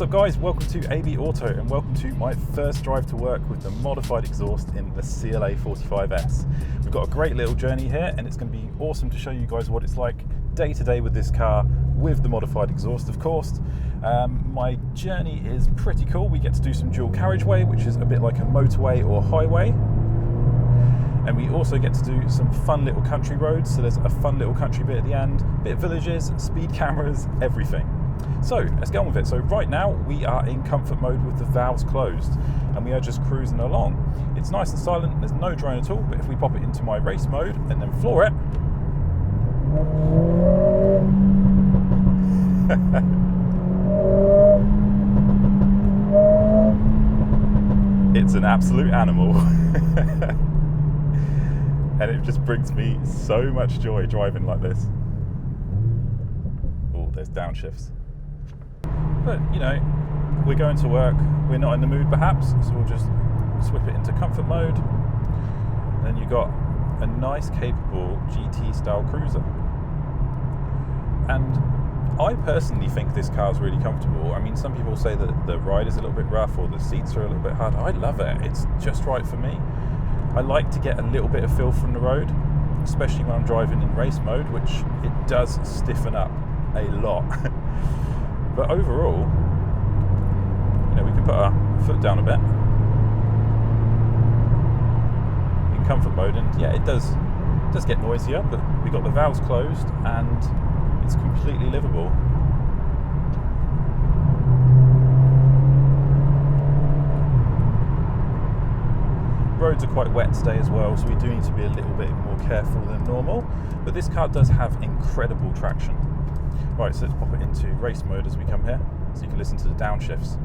What's up guys, welcome to ABAUTO and welcome to my first drive to work with the modified exhaust in the CLA45s. We've got a great little journey here and it's going to be awesome to show you guys what it's like day to day with this car with the modified exhaust of course. My journey is pretty cool. We get to do some dual carriageway, which is a bit like a motorway or highway. And we also get to do some fun little country roads. So there's a fun little country bit at the end, bit of villages, speed cameras, everything. So let's get on with it. So right now we are in comfort mode with the valves closed and we are just cruising along. It's nice and silent, there's no drone at all, but if we pop it into my race mode and then floor it, it's an absolute animal. And it just brings me so much joy driving like this. Oh, there's downshifts. But, you know, we're going to work, we're not in the mood perhaps, so we'll just swip it into comfort mode. And then you've got a nice, capable GT style cruiser. And I personally think this car is really comfortable. I mean, some people say that the ride is a little bit rough or the seats are a little bit hard. I love it, it's just right for me. I like to get a little bit of feel from the road, especially when I'm driving in race mode, which it does stiffen up a lot. But overall, you know, we can put our foot down a bit in comfort mode, and yeah, it does get noisier, but we got the valves closed and it's completely livable. Roads are quite wet today as well, so we do need to be a little bit more careful than normal, but this car does have incredible traction. Right, so let's pop it into race mode as we come here, so you can listen to the downshifts.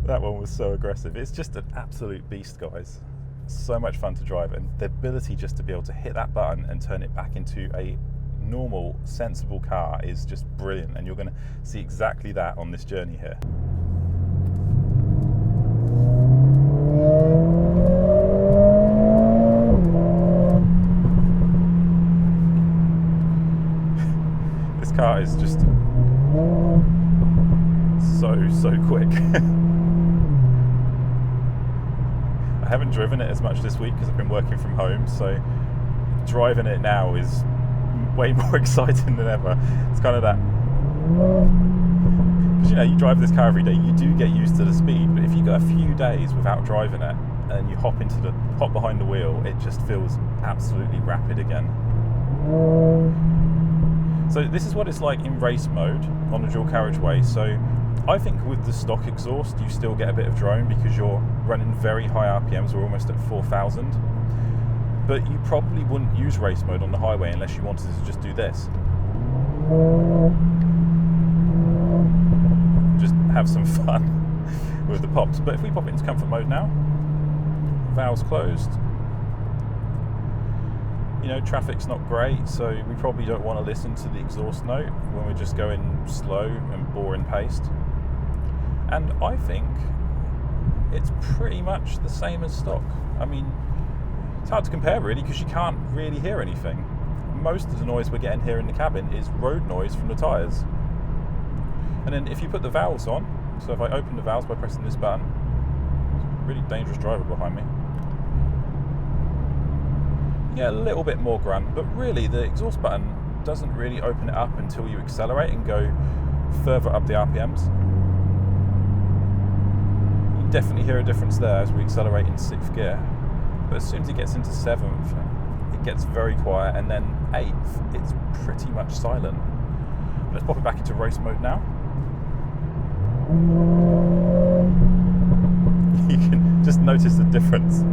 That one was so aggressive. It's just an absolute beast, guys. So much fun to drive, and the ability just to be able to hit that button and turn it back into a normal, sensible car is just brilliant, and you're going to see exactly that on this journey here. This car is just so quick. I haven't driven it as much this week because I've been working from home, so driving it now is way more exciting than ever. It's kind of that, because you know, you drive this car every day, you do get used to the speed, but if you go a few days without driving it and you hop behind the wheel, it just feels absolutely rapid again. So this is what it's like in race mode on the dual carriageway. So I think with the stock exhaust you still get a bit of drone because you're running very high RPMs, we're almost at 4,000. But you probably wouldn't use race mode on the highway unless you wanted to just do this. Just have some fun with the pops. But if we pop it into comfort mode now, valves closed. You know, traffic's not great, so we probably don't want to listen to the exhaust note when we're just going slow and boring paced. And I think it's pretty much the same as stock. I mean, it's hard to compare really because you can't really hear anything. Most of the noise we're getting here in the cabin is road noise from the tyres. And then if you put the valves on, so if I open the valves by pressing this button, there's a really dangerous driver behind me. You get a little bit more grunt, but really the exhaust button doesn't really open it up until you accelerate and go further up the RPMs. You can definitely hear a difference there as we accelerate in 6th gear. But as soon as it gets into 7th, it gets very quiet, and then 8th, it's pretty much silent. Let's pop it back into race mode now. You can just notice the difference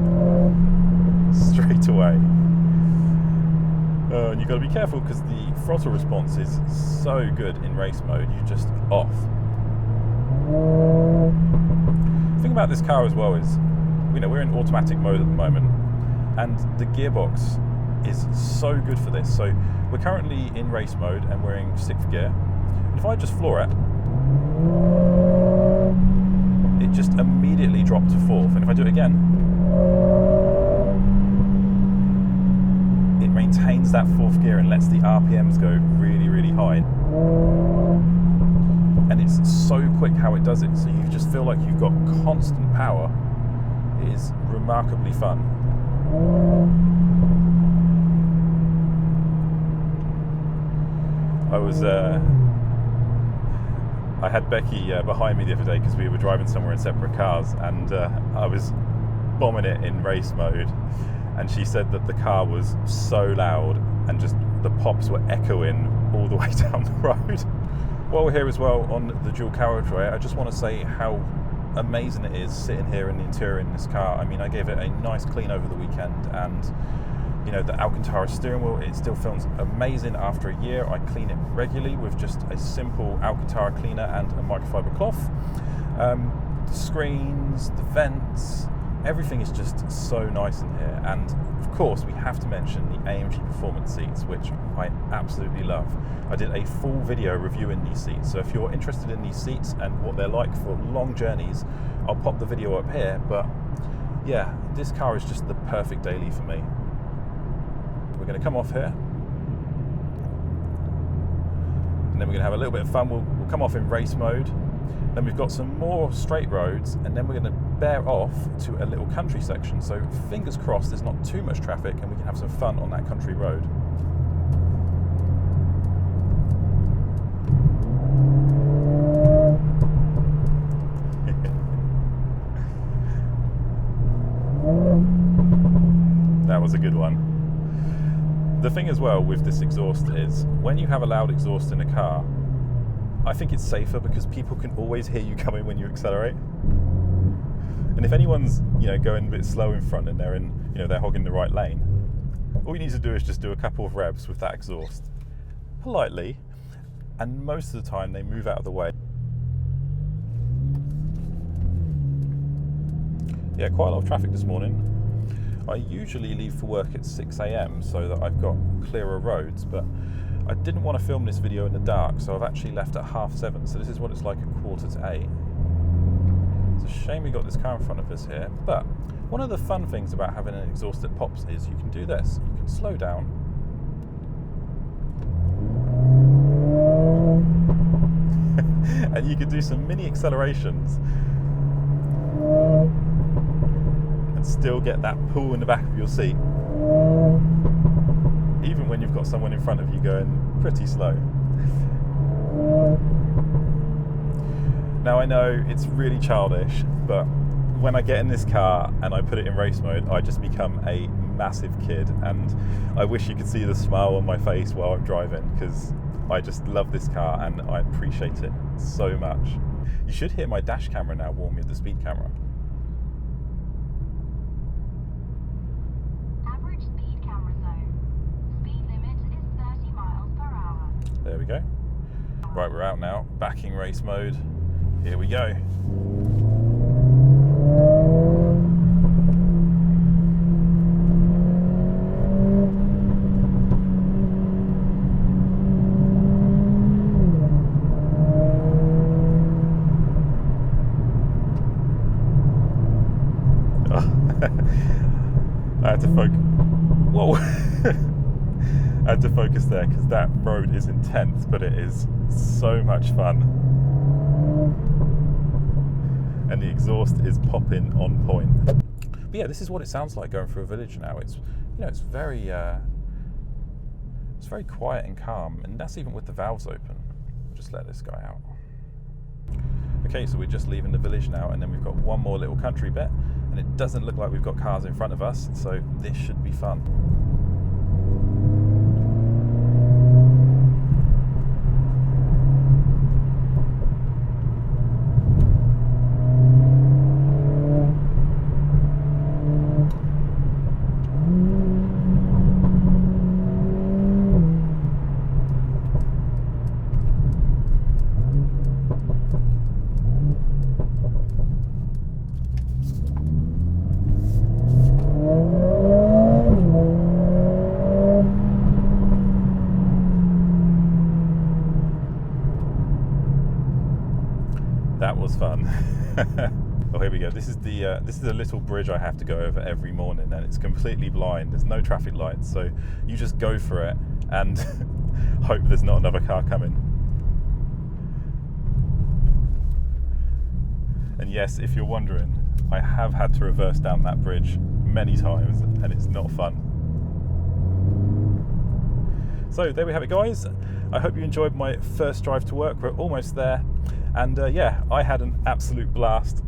straight away. And you've got to be careful because the throttle response is so good in race mode, you're just off. The thing about this car as well is, you know, we're in automatic mode at the moment, and the gearbox is so good for this. So we're currently in race mode and we're in 6th gear. And if I just floor it, it just immediately dropped to 4th. And if I do it again, retains that fourth gear and lets the RPMs go really, really high. And it's so quick how it does it, so you just feel like you've got constant power. It is remarkably fun. I had Becky behind me the other day because we were driving somewhere in separate cars, and I was bombing it in race mode, and she said that the car was so loud and just the pops were echoing all the way down the road. While we're here as well on the dual carriageway, I just want to say how amazing it is sitting here in the interior in this car. I mean, I gave it a nice clean over the weekend, and you know, the Alcantara steering wheel, it still feels amazing after a year. I clean it regularly with just a simple Alcantara cleaner and a microfiber cloth. The screens, the vents, everything is just so nice in here. And of course, we have to mention the AMG performance seats, which I absolutely love. I did a full video reviewing these seats, so if you're interested in these seats and what they're like for long journeys, I'll pop the video up here. But yeah, this car is just the perfect daily for me. We're going to come off here, and then we're going to have a little bit of fun. We'll come off in race mode, then we've got some more straight roads, and then we're going to bear off to a little country section. So fingers crossed there's not too much traffic and we can have some fun on that country road. That was a good one. The thing as well with this exhaust is, when you have a loud exhaust in a car, I think it's safer because people can always hear you coming when you accelerate. And if anyone's, you know, going a bit slow in front and they're in, you know, they're hogging the right lane, all you need to do is just do a couple of revs with that exhaust politely, and most of the time they move out of the way. Yeah, quite a lot of traffic this morning. I usually leave for work at 6 AM so that I've got clearer roads, but I didn't want to film this video in the dark, so I've actually left at 7:30, so this is what it's like at 7:45. It's a shame we got this car in front of us here, but one of the fun things about having an exhaust that pops is you can do this. You can slow down, and you can do some mini accelerations and still get that pull in the back of your seat, even when you've got someone in front of you going pretty slow. Now I know it's really childish, but when I get in this car and I put it in race mode, I just become a massive kid, and I wish you could see the smile on my face while I'm driving, because I just love this car and I appreciate it so much. You should hear my dash camera now warn me of the speed camera. There we go. Right, we're out now, back in race mode. Here we go. I had to focus. Whoa. I had to focus there because that road is intense, but it is so much fun. And the exhaust is popping on point. But yeah, this is what it sounds like going through a village now. It's, you know, it's very quiet and calm, and that's even with the valves open. Just let this guy out. Okay, so we're just leaving the village now, and then we've got one more little country bit, and it doesn't look like we've got cars in front of us, so this should be fun. That was fun. Oh, here we go. This is a little bridge I have to go over every morning, and it's completely blind. There's no traffic lights, so you just go for it and hope there's not another car coming. And yes, if you're wondering, I have had to reverse down that bridge many times, and it's not fun. So there we have it, guys. I hope you enjoyed my first drive to work. We're almost there. And yeah, I had an absolute blast.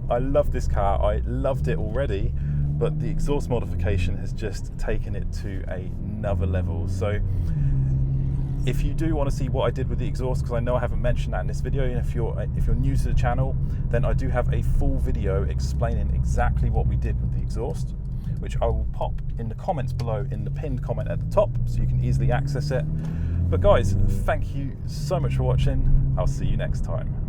I love this car. I loved it already, but the exhaust modification has just taken it to another level. So if you do want to see what I did with the exhaust, because I know I haven't mentioned that in this video, and if you're new to the channel, then I do have a full video explaining exactly what we did with the exhaust, which I will pop in the comments below in the pinned comment at the top, so you can easily access it. But guys, thank you so much for watching. I'll see you next time.